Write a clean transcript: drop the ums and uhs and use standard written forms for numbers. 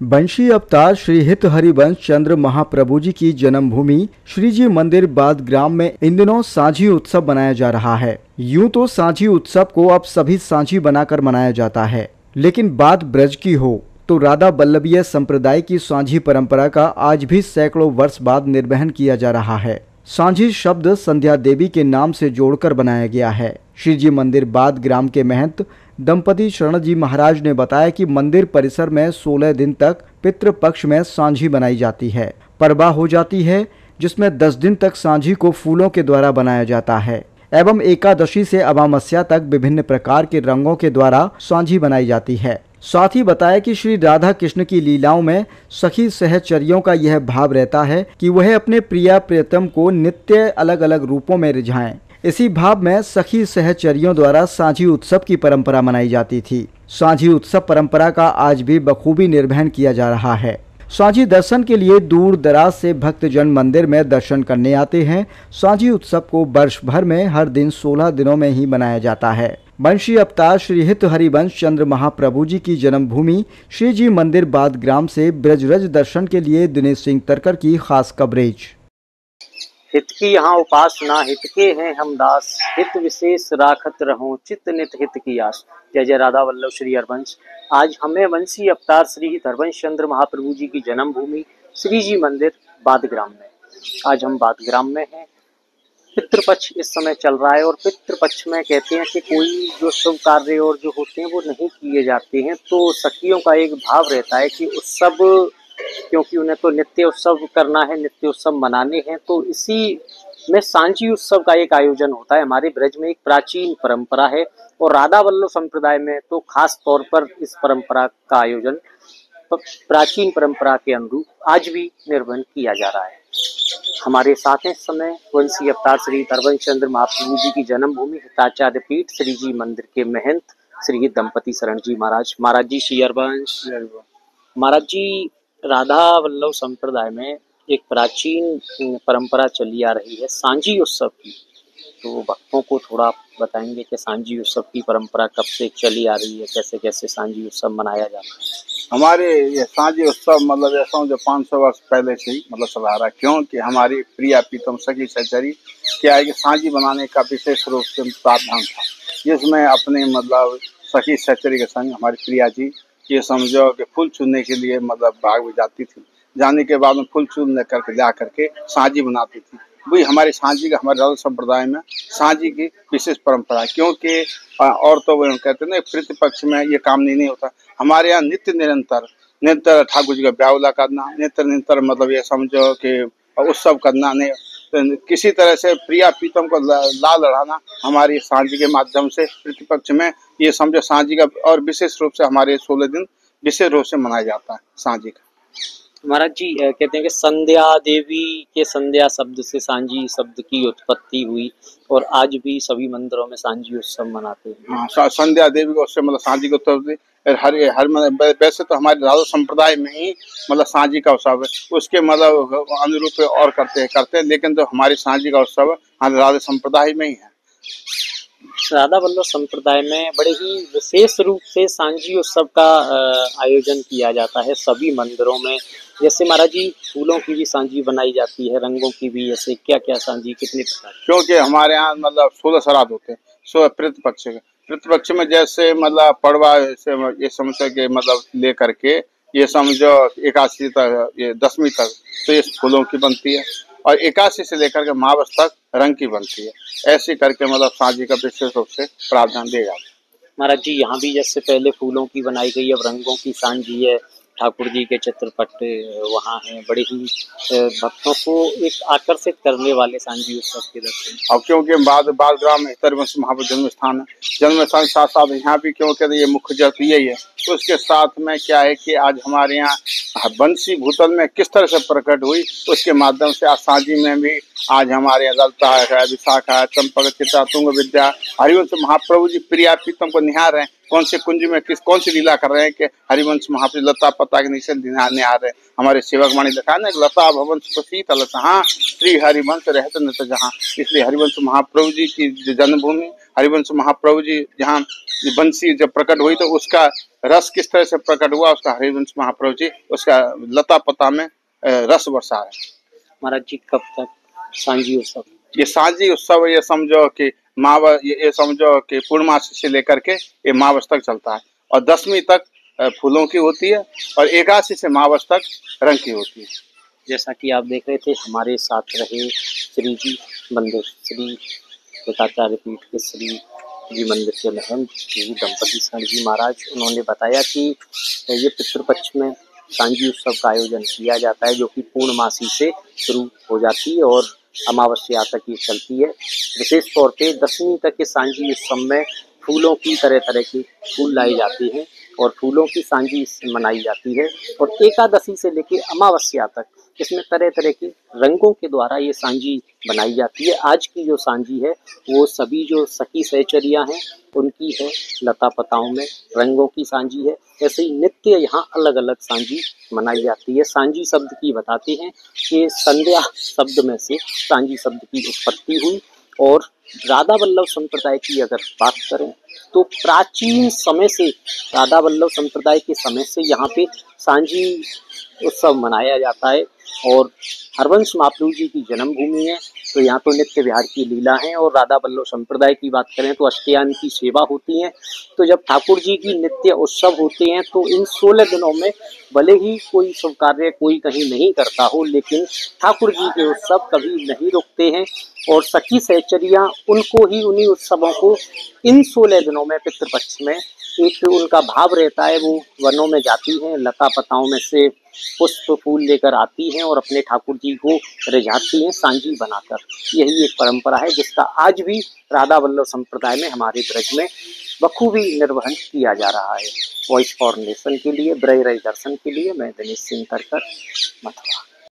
बंशी अवतार श्री हित हरिवंश चंद्र महाप्रभु जी की जन्मभूमि श्री जी मंदिर बाद ग्राम में इन दिनों सांझी उत्सव मनाया जा रहा है। यूं तो सांझी उत्सव को अब सभी सांझी बनाकर मनाया जाता है, लेकिन बात ब्रज की हो तो राधा वल्लभीय संप्रदाय की सांझी परंपरा का आज भी सैकड़ों वर्ष बाद निर्वहन किया जा रहा है। सांझी शब्द संध्या देवी के नाम से जोड़कर बनाया गया है। श्री जी मंदिर बाद ग्राम के महंत दंपति शरण जी महाराज ने बताया कि मंदिर परिसर में 16 दिन तक पितृपक्ष में सांझी बनाई जाती है। परबा हो जाती है, जिसमें 10 दिन तक सांझी को फूलों के द्वारा बनाया जाता है एवं एकादशी से अमावस्या तक विभिन्न प्रकार के रंगों के द्वारा सांझी बनाई जाती है। साथ ही बताया कि श्री राधा कृष्ण की लीलाओं में सखी सहचरियों का यह भाव रहता है कि वह अपने प्रिया प्रियतम को नित्य अलग अलग रूपों में रिझाएं। इसी भाव में सखी सहचरियों द्वारा सांझी उत्सव की परंपरा मनाई जाती थी। सांझी उत्सव परंपरा का आज भी बखूबी निर्वहन किया जा रहा है। सांझी दर्शन के लिए दूर दराज से भक्तजन मंदिर में दर्शन करने आते हैं। सांझी उत्सव को वर्ष भर में हर दिन 16 दिनों में ही मनाया जाता है। बंशी अवतार श्री हित हरिवंश चंद्र महाप्रभु जी की जन्मभूमि श्री जी मंदिर बाद ग्राम से ब्रजरज दर्शन के लिए दिनेश सिंह तरकर की खास कवरेज। हित की यहाँ उपासना, हित के हैं हम दास, हित विशेष राखत रहो चित्त नित हित की आस। जय जय राधा वल्लभ श्री हरवंश। आज हमें वंशी अवतार श्री हित हरवंश चंद्र महाप्रभु जी की जन्मभूमि श्री जी मंदिर बादग्राम में, आज हम बादग्राम में हैं। पितृपक्ष इस समय चल रहा है और पितृपक्ष में कहते हैं कि कोई जो शुभ कार्य और जो होते हैं वो नहीं किए जाते हैं, तो सखियों का एक भाव रहता है कि उत्सव, क्योंकि उन्हें तो नित्य उत्सव करना है, नित्य उत्सव मनाने हैं, तो इसी में सांझी उत्सव का एक आयोजन होता है। हमारे ब्रज में एक प्राचीन परंपरा है और राधा वल्लभ संप्रदाय में तो खास तौर पर इस परंपरा का आयोजन प्राचीन परंपरा के अनुरूप आज भी निर्वहन किया जा रहा है। हमारे साथ इस समय वंशी अवतार श्री हरवंश चंद्र महाप्रभु जी की जन्मभूमि हिताचार्य पीठ श्री जी मंदिर के महंत श्री दंपति शरण जी महाराज। महाराज जी श्री हरवंश। महाराज जी, राधा वल्लभ संप्रदाय में एक प्राचीन परंपरा चली आ रही है सांझी उत्सव की, तो भक्तों को थोड़ा बताएंगे कि सांझी उत्सव की परंपरा कब से चली आ रही है, कैसे कैसे सांझी उत्सव मनाया जाता है। हमारे ये सांझी उत्सव मतलब ऐसा जो 500 वर्ष पहले से ही मतलब चला आ रहा है, क्योंकि हमारी प्रिया प्रीतम सखी सहचरी क्या है कि सांझी बनाने का विशेष रूप से प्रावधान था, जिसमें अपने मतलब सखी सहचरी के संग हमारी प्रिया जी ये समझो कि फूल चुनने के लिए मतलब बाग में जाती थी। जाने के बाद में फूल चुन करके जा करके सांझी बनाती थी। वही हमारे सांझी का, हमारे राधा संप्रदाय में सांझी की विशेष परंपरा है, क्योंकि और तो वो कहते हैं ना प्रतिपक्ष में ये काम नहीं होता। हमारे यहाँ नित्य निरंतर ठाकुर जी का ब्यावला करना, निरंतर मतलब ये समझो कि उत्सव करना, नहीं तो किसी तरह से प्रिया प्रीतम को ला लड़ाना हमारी सांझी के माध्यम से प्रतिपक्ष में ये समझो सांझी का। और विशेष रूप से हमारे 16 दिन विशेष रूप से मनाया जाता है सांझी का। महाराज जी कहते हैं कि संध्या देवी के संध्या शब्द से सांझी शब्द की उत्पत्ति हुई और आज भी सभी मंदिरों में सांझी उत्सव मनाते हैं। हाँ, संध्या देवी को उससे मतलब सांझी को उत्सव हर वैसे तो हमारे राधा संप्रदाय में ही मतलब सांझी का उत्सव है, उसके मतलब अनुरूप और करते हैं, लेकिन तो हमारी सांझी का उत्सव हमारे राधा संप्रदाय में ही है। राधा वल्लभ संप्रदाय में बड़े ही विशेष रूप से सांझी उत्सव का आयोजन किया जाता है सभी मंदिरों में। जैसे महाराज जी फूलों की भी सांझी बनाई जाती है, रंगों की भी, ऐसे क्या क्या सांझी कितने प्रकार? क्योंकि हमारे यहाँ मतलब 16 श्राद्ध होते हैं, 16 प्रतिपक्ष में जैसे मतलब पड़वा से ये समझो कि मतलब ले करके ये समझो 81 तक, ये 10वीं तक तो ये फूलों की बनती है और 81 से लेकर के मावस तक रंग की बनती है। ऐसे करके मतलब सांझी का विशेष रूप से प्रावधान दिया जाता है। महाराज जी यहाँ भी जैसे पहले फूलों की बनाई गई, अब रंगों की सांझी है, ठाकुर जी के चित्रपट वहाँ हैं, बड़े ही भक्तों को एक आकर्षित करने वाले सांझी उत्सव के दर्शन। और क्योंकि बादग्राम में हितहरिवंश महाप्रभु जन्म स्थान है, जन्म स्थान साथ साथ यहाँ भी क्योंकि ये मुख्य जगह यही है, उसके साथ में क्या है कि आज हमारे यहाँ बंसी भूतल में किस तरह से प्रकट हुई, उसके माध्यम से आज सांझी में भी आज हमारे यहाँ ललता है, विशाखा है, चंपक, चित्रा, तुंग विद्या, हरिवंश महाप्रभु जी प्रिया प्रीतम को निहार रहे हैं। कौन से कुंज में कौन सी लीला कर रहे हैं कि हरिवंश महाप्रभु लता पता के नीचे निहार रहे हैं। हमारे सेवक वाणी लिखा है ना, लता भवन शीतल हाँ श्री हरिवंश रहते न तो जहाँ, इसलिए हरिवंश महाप्रभु जी की जन्मभूमि, हरिवंश महाप्रभु जी जहाँ बंसी जब प्रकट हुई तो उसका रस किस तरह से प्रकट हुआ उसका हरिवंश महाप्रभु जी उसका लता पता में रस बरसा है। महाराज जी कब तक सांझी उत्सव? ये सांझी उत्सव ये समझो कि पूर्णमासी से लेकर के ये मावस तक चलता है और 10वीं तक फूलों की होती है और 81 से मावस तक रंग की होती है। जैसा कि आप देख रहे थे हमारे साथ रहे श्री जी मंदिर श्री कृताचार्य पीठ के श्री जी मंदिर के महंत जी दंपति सर जी महाराज, उन्होंने बताया कि ये पितृपक्ष में सांझी उत्सव का आयोजन किया जाता है जो कि पूर्णमासी से शुरू हो जाती है और अमावस्या तक ये चलती है। विशेष तौर पे 10वीं तक के सांझी उत्सव में फूलों की तरह तरह के फूल लाए जाते हैं और फूलों की सांझी मनाई जाती है और एकादशी से लेकर अमावस्या तक इसमें तरह तरह के रंगों के द्वारा ये सांझी बनाई जाती है। आज की जो सांझी है वो सभी जो सखी सहचरियाँ हैं उनकी है, लता पताओं में रंगों की सांझी है। ऐसे ही नित्य यहाँ अलग अलग सांझी मनाई जाती है। सांझी शब्द की बताते हैं कि संध्या शब्द में से सांझी शब्द की उत्पत्ति हुई और राधा वल्लभ संप्रदाय की अगर बात करें तो प्राचीन समय से राधा वल्लभ संप्रदाय के समय से यहाँ पे सांझी उत्सव मनाया जाता है और हरवंश महाप्रभु जी की जन्मभूमि है तो यहाँ तो नित्य विहार की लीला है। और राधा वल्लभ संप्रदाय की बात करें तो अष्टयाम की सेवा होती है। तो जब ठाकुर जी की नित्य उत्सव होते हैं तो इन 16 दिनों में भले ही कोई शुभ कार्य कोई कहीं नहीं करता हो लेकिन ठाकुर जी के उत्सव कभी नहीं रुकते हैं और सखी सहचरियाँ उनको ही उन्हीं उत्सवों को इन 16 दिनों में पितृपक्ष में एक उनका भाव रहता है, वो वनों में जाती हैं, लता पताओं में से पुष्प फूल लेकर आती हैं और अपने ठाकुर जी को रिझाती हैं सांझी बनाकर। यही एक परंपरा है जिसका आज भी राधा वल्लभ संप्रदाय में हमारे ब्रज में बखूबी निर्वहन किया जा रहा है। वॉइस फॉर नेशन के लिए, ब्रज दर्शन के लिए मैं दिनेश सिंह तरकर, मथुरा।